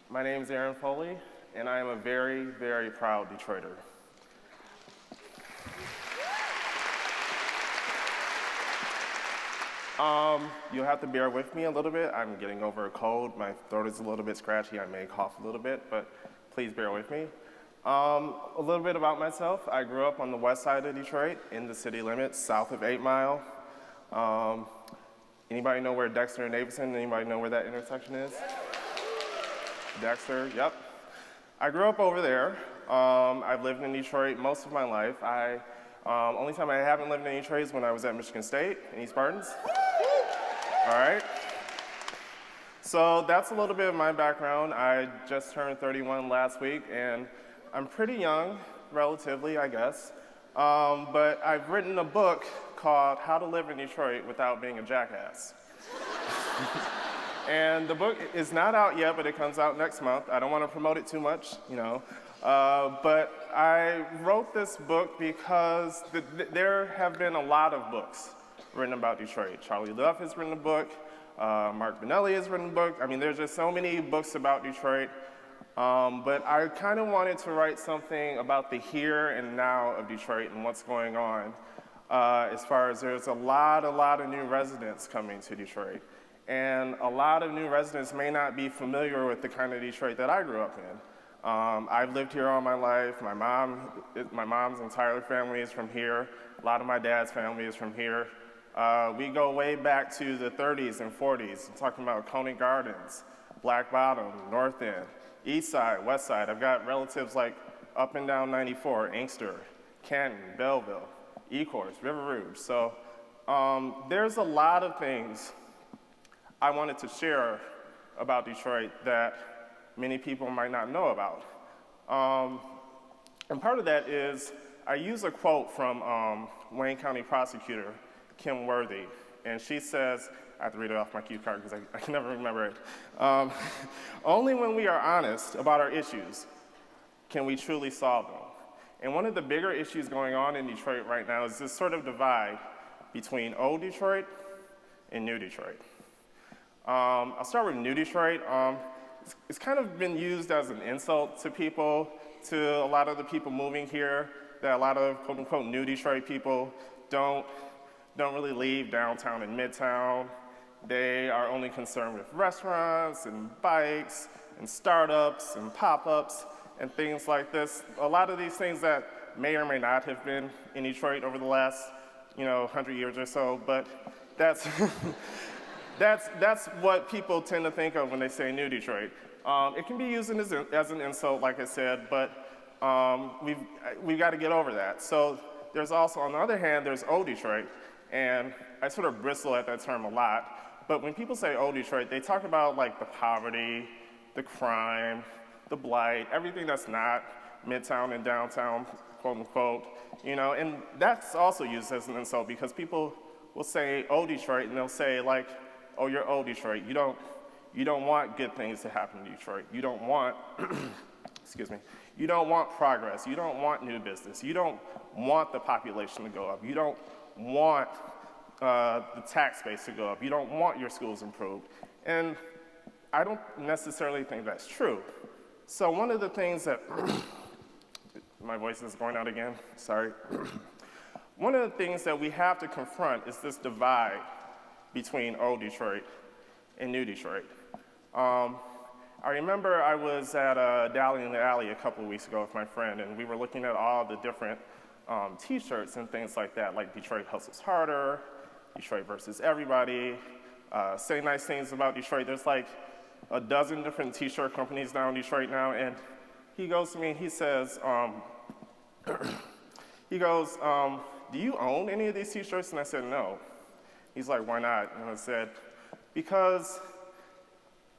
My name is Foley, and I am a very, very proud Detroiter. You'll have to bear with me a little bit. I'm getting over a cold. My throat is a little bit scratchy. I may cough a little bit, but please bear with me. A little bit about myself. I grew up on the west side of Detroit, in the city limits, south of 8 Mile. Anybody know where Dexter and Davidson? Anybody know where that intersection is? Dexter, yep. I grew up over there. I've lived in Detroit most of my life. Only time I haven't lived in Detroit is when I was at Michigan State in East Spartans. All right. So that's a little bit of my background. I just turned 31 last week, and I'm pretty young, relatively, I guess. But I've written a book called How to Live in Detroit Without Being a Jackass. And the book is not out yet, but it comes out next month. I don't want to promote it too much, you know. But I wrote this book because there have been a lot of books written about Detroit. Charlie Duff has written a book. Mark Benelli has written a book. I mean, there's just so many books about Detroit. But I kind of wanted to write something about the here and now of Detroit and what's going on. As far as there's a lot of new residents coming to Detroit. And a lot of new residents may not be familiar with the kind of Detroit that I grew up in. I've lived here all my life. My mom's entire family is from here. A lot of my dad's family is from here. We go way back to the 30s and 40s. I'm talking about Coney Gardens, Black Bottom, North End, East Side, West Side. I've got relatives like up and down 94, Inkster, Canton, Belleville, Ecorse, River Rouge. So there's a lot of things I wanted to share about Detroit that many people might not know about. And part of that is I use a quote from Wayne County Prosecutor Kim Worthy, and she says, I have to read it off my cue card because I can never remember it. Only when we are honest about our issues can we truly solve them. And one of the bigger issues going on in Detroit right now is this sort of divide between old Detroit and new Detroit. I'll start with new Detroit. It's kind of been used as an insult to people, to a lot of the people moving here, that a lot of quote unquote new Detroit people don't really leave downtown and midtown. They are only concerned with restaurants and bikes and startups and pop-ups and things like this. A lot of these things that may or may not have been in Detroit over the last, 100 years or so, but that's that's what people tend to think of when they say new Detroit. It can be used as an insult, like I said, but we've got to get over that. So there's also, on the other hand, there's old Detroit, and I sort of bristle at that term a lot. But when people say old Detroit, they talk about like the poverty, the crime, the blight, everything that's not midtown and downtown, quote unquote, and that's also used as an insult because people will say old Detroit and they'll say like, oh, you're old Detroit. You don't want good things to happen in Detroit. You don't want, excuse me, you don't want progress. You don't want new business. You don't want the population to go up. You don't want the tax base to go up. You don't want your schools improved. And I don't necessarily think that's true. So one of the things that, my voice is going out again, sorry. One of the things that we have to confront is this divide between old Detroit and new Detroit. I remember I was at Dally in the Alley a couple of weeks ago with my friend, and we were looking at all the different t-shirts and things like that, like Detroit Hustles Harder, Detroit versus Everybody, Say Nice Things About Detroit. There's like a dozen different t-shirt companies down in Detroit now, and he goes to me and he says, do you own any of these t-shirts? And I said, no. He's like, why not? And I said, because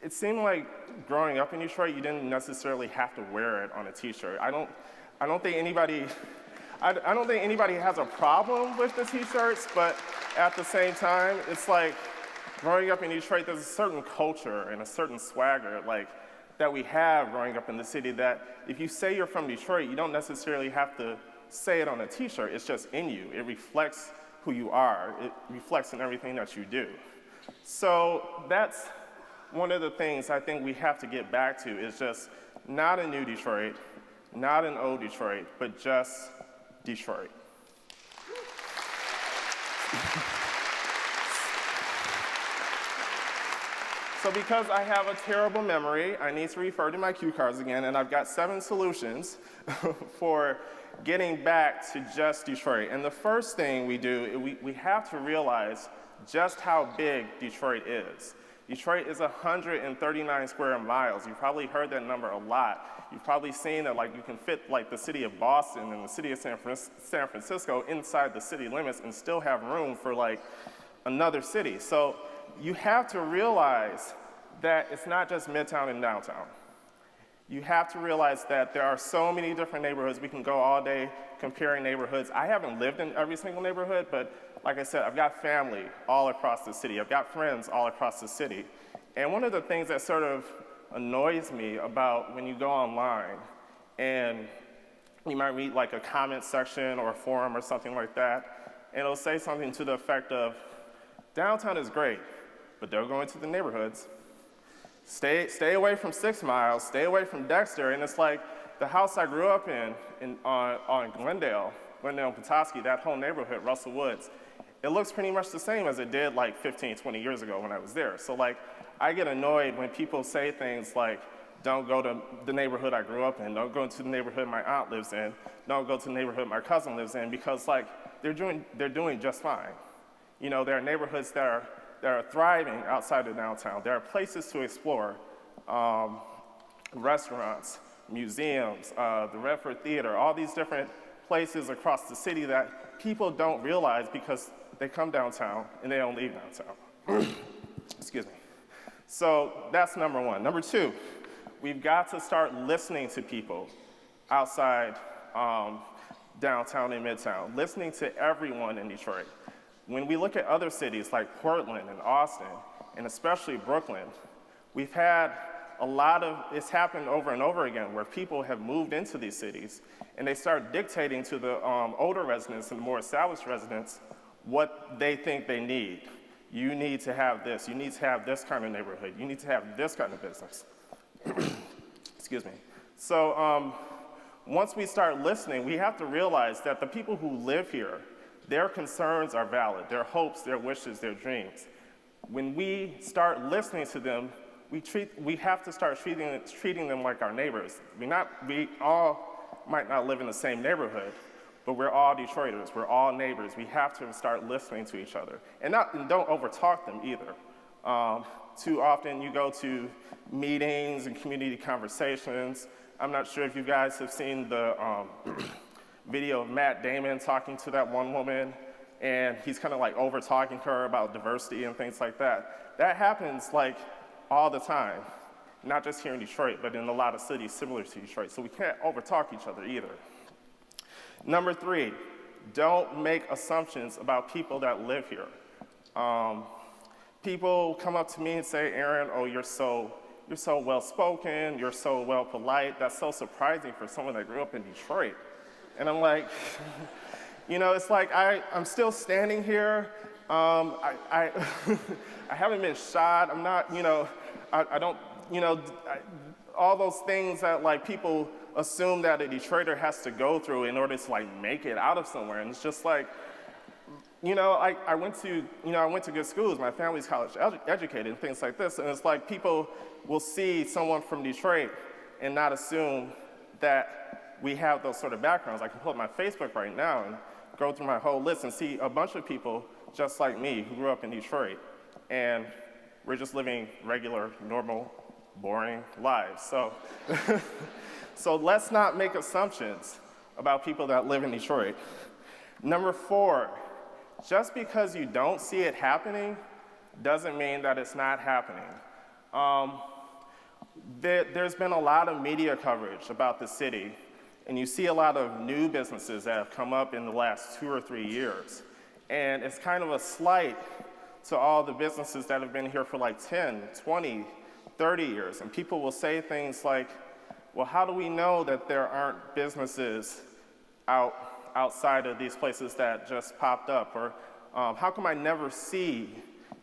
it seemed like growing up in Detroit, you didn't necessarily have to wear it on a t-shirt. I don't think anybody has a problem with the t-shirts, but at the same time, it's like growing up in Detroit, there's a certain culture and a certain swagger that we have growing up in the city that if you say you're from Detroit, you don't necessarily have to say it on a t-shirt. It's just in you. It reflects who you are. It reflects in everything that you do. So that's one of the things I think we have to get back to, is just not a new Detroit, not an old Detroit, but just Detroit. So because I have a terrible memory, I need to refer to my cue cards again, and I've got 7 solutions for getting back to just Detroit. And the first thing we do, we have to realize just how big Detroit is. Detroit is 139 square miles. You've probably heard that number a lot. You've probably seen that you can fit the city of Boston and the city of San Francisco inside the city limits and still have room for another city. So you have to realize that it's not just Midtown and downtown. You have to realize that there are so many different neighborhoods. We can go all day comparing neighborhoods. I haven't lived in every single neighborhood, but like I said, I've got family all across the city. I've got friends all across the city. And one of the things that sort of annoys me about when you go online and you might read a comment section or a forum or something like that, and it'll say something to the effect of, downtown is great, but don't go into the neighborhoods. Stay away from 6 Mile, stay away from Dexter, and it's like the house I grew up in on Glendale and Petoskey, that whole neighborhood, Russell Woods, it looks pretty much the same as it did 15, 20 years ago when I was there. So I get annoyed when people say things like, don't go to the neighborhood I grew up in, don't go to the neighborhood my aunt lives in, don't go to the neighborhood my cousin lives in, because they're doing just fine. You know, there are neighborhoods that are thriving outside of downtown. There are places to explore, restaurants, museums, the Redford Theater, all these different places across the city that people don't realize because they come downtown and they don't leave downtown. Excuse me. So that's number one. Number two, we've got to start listening to people outside downtown and Midtown, listening to everyone in Detroit. When we look at other cities like Portland and Austin, and especially Brooklyn, we've had it's happened over and over again where people have moved into these cities and they start dictating to the older residents and the more established residents what they think they need. You need to have this, you need to have this kind of neighborhood, you need to have this kind of business. Excuse me. So once we start listening, we have to realize that the people who live here, their concerns are valid, their hopes, their wishes, their dreams. When we start listening to them, we have to start treating them like our neighbors. We all might not live in the same neighborhood, but we're all Detroiters, we're all neighbors. We have to start listening to each other. And don't overtalk them either. Too often you go to meetings and community conversations. I'm not sure if you guys have seen the video of Matt Damon talking to that one woman, and he's kind of over talking her about diversity and things like that. That happens all the time, not just here in Detroit, but in a lot of cities similar to Detroit. So we can't overtalk each other either. Number three, don't make assumptions about people that live here. People come up to me and say, Aaron, oh, you're so well-spoken, you're so well-polite. That's so surprising for someone that grew up in Detroit. And I'm like, it's I'm still standing here. I haven't been shot. I'm not, I don't, all those things that people assume that a Detroiter has to go through in order to make it out of somewhere. And it's just I went to good schools. My family's college educated and things like this. And it's people will see someone from Detroit and not assume that we have those sort of backgrounds. I can pull up my Facebook right now and go through my whole list and see a bunch of people just like me who grew up in Detroit. And we're just living regular, normal, boring lives. So, so let's not make assumptions about people that live in Detroit. Number four, just because you don't see it happening doesn't mean that it's not happening. There's been a lot of media coverage about the city, and you see a lot of new businesses that have come up in the last 2 or 3 years. And it's kind of a slight to all the businesses that have been here for 10, 20, 30 years. And people will say things like, well, how do we know that there aren't businesses out outside of these places that just popped up? Or how come I never see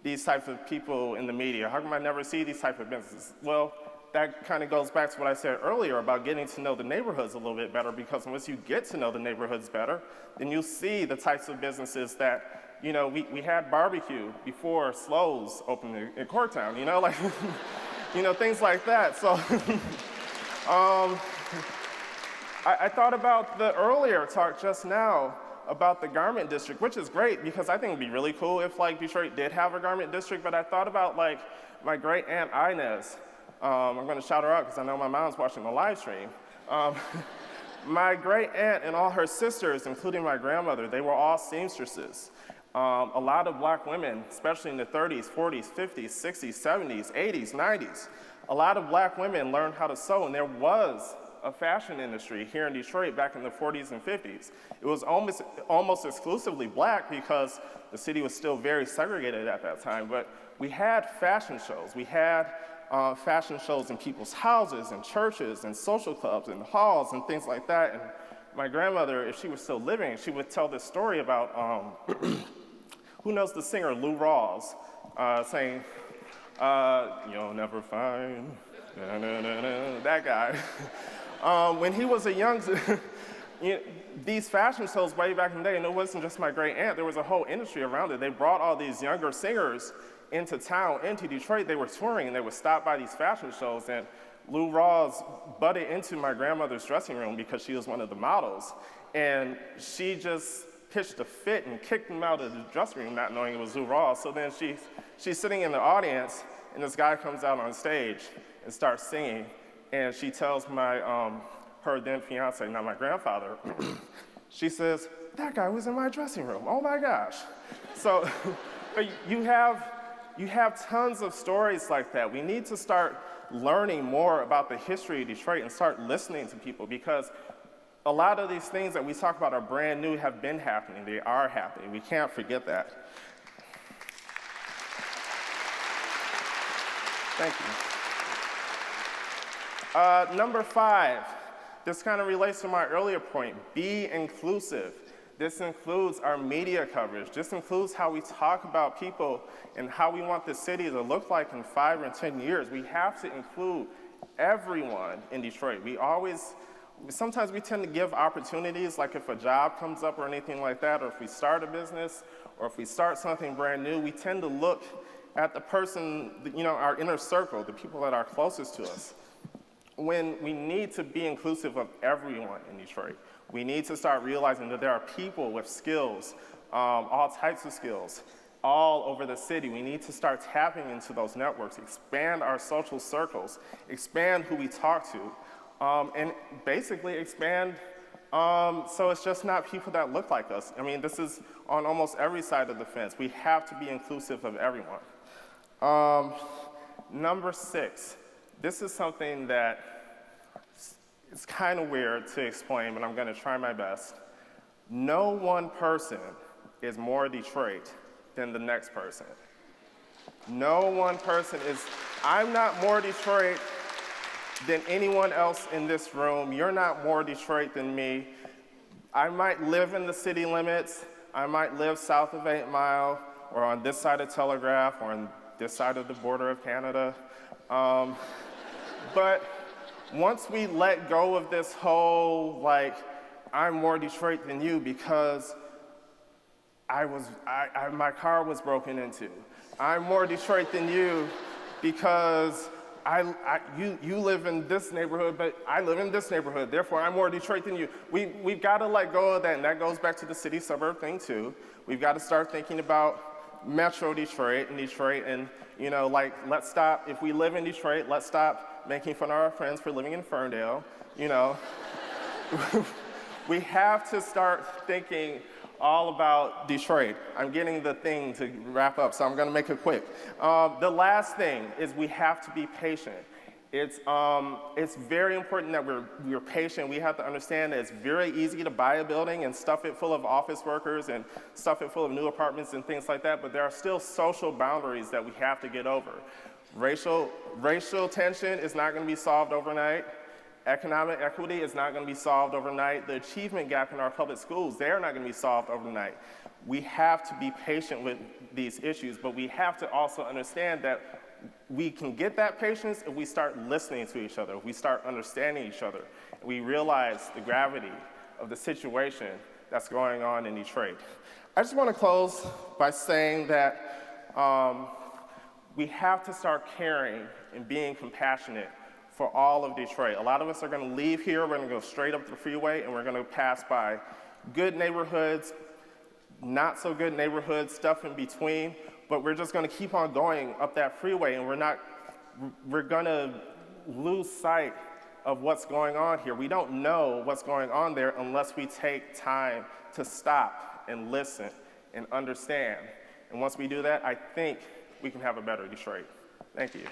these types of people in the media? How come I never see these type of businesses? Well, that kind of goes back to what I said earlier about getting to know the neighborhoods a little bit better, because once you get to know the neighborhoods better, then you'll see the types of businesses that, you know, we had barbecue before Slows opened in Corktown, you know, like, you know, things like that. So I thought about the earlier talk just now about the garment district, which is great because I think it'd be really cool if like Detroit did have a garment district, but I thought about like my great aunt Inez. I'm gonna shout her out because I know my mom's watching the live stream. My great aunt and all her sisters, including my grandmother, they were all seamstresses. A lot of black women, especially in the 30s, 40s, 50s, 60s, 70s, 80s, 90s, a lot of black women learned how to sew, and there was a fashion industry here in Detroit back in the 40s and 50s. It was almost exclusively black because the city was still very segregated at that time, but we had fashion shows. We had fashion shows in people's houses and churches and social clubs and halls and things like that. And my grandmother, if she was still living, she would tell this story about, who knows the singer Lou Rawls, saying, you'll never find, na, na, na, na, that guy. When he was a young, you know, these fashion shows way back in the day, and it wasn't just my great aunt, there was a whole industry around it. They brought all these younger singers into town, into Detroit. They were touring and they would stop by these fashion shows, and Lou Rawls butted into my grandmother's dressing room because she was one of the models, and she just pitched a fit and kicked him out of the dressing room not knowing it was Lou Rawls. So then she's sitting in the audience and this guy comes out on stage and starts singing, and she tells my her then fiance, not my grandfather, she says, that guy was in my dressing room, oh my gosh. So you have tons of stories like that. We need to start learning more about the history of Detroit and start listening to people, because a lot of these things that we talk about are brand new, have been happening, they are happening. We can't forget that. Thank you. Number 5, this kind of relates to my earlier point, be inclusive. This includes our media coverage. This includes how we talk about people and how we want the city to look like in 5 or 10 years. We have to include everyone in Detroit. Sometimes we tend to give opportunities, like if a job comes up or anything like that, or if we start a business, or if we start something brand new, we tend to look at the person, you know, our inner circle, the people that are closest to us, when we need to be inclusive of everyone in Detroit. We need to start realizing that there are people with skills, all types of skills, all over the city. We need to start tapping into those networks, expand our social circles, expand who we talk to, and basically expand so it's just not people that look like us. I mean, this is on almost every side of the fence. We have to be inclusive of everyone. Number 6, this is something that it's kind of weird to explain, but I'm going to try my best. No one person is more Detroit than the next person. No one person is, I'm not more Detroit than anyone else in this room. You're not more Detroit than me. I might live in the city limits. I might live south of 8 Mile, or on this side of Telegraph, or on this side of the border of Canada. But once we let go of this whole, like, I'm more Detroit than you because my car was broken into. I'm more Detroit than you because you live in this neighborhood, but I live in this neighborhood, therefore I'm more Detroit than you. We've got to let go of that, and that goes back to the city-suburb thing too. We've got to start thinking about Metro Detroit and, you know, like, let's stop, if we live in Detroit, let's stop making fun of our friends for living in Ferndale, you know. We have to start thinking all about Detroit. I'm getting the thing to wrap up, so I'm gonna make it quick. The last thing is we have to be patient. It's very important that we're patient. We have to understand that it's very easy to buy a building and stuff it full of office workers and stuff it full of new apartments and things like that, but there are still social boundaries that we have to get over. Racial tension is not gonna be solved overnight. Economic equity is not going to be solved overnight. The achievement gap in our public schools, they are not going to be solved overnight. We have to be patient with these issues, but we have to also understand that we can get that patience if we start listening to each other, if we start understanding each other, and we realize the gravity of the situation that's going on in Detroit. I just want to close by saying that we have to start caring and being compassionate for all of Detroit. A lot of us are going to leave here, we're going to go straight up the freeway, and we're going to pass by good neighborhoods, not so good neighborhoods, stuff in between, but we're just going to keep on going up that freeway, and we're going to lose sight of what's going on here. We don't know what's going on there unless we take time to stop and listen and understand. And once we do that, I think we can have a better Detroit. Thank you.